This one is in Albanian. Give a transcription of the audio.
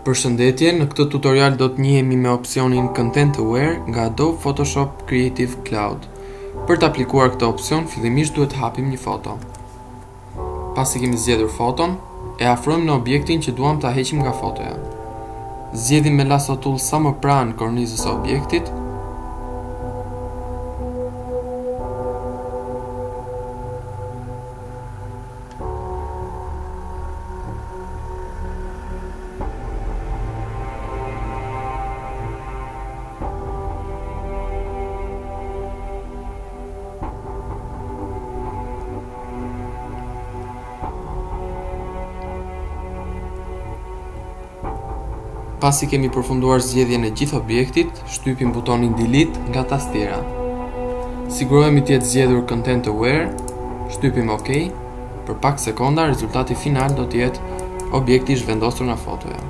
Përshëndetje, në këtë tutorial do të njihemi me opsionin Content Aware nga Adobe Photoshop Creative Cloud. Për të aplikuar këtë opsion, fillimisht duhet të hapim një foto. Pasi kemi zgjedhur foton, e afrojmë në objektin që duam ta heqim nga fotoja. Zgjedhim me lasso tool sa më pranë kornizës së objektit. Pasi kemi përfunduar zgjedhjen e gjithë objektit, shtypim butonin Delete nga tastiera. Sigurohemi të jetë zgjedhur Content Aware, shtypim OK. Për pak sekonda, rezultati final do të jetë objekti i zhvendosur nga fotoja.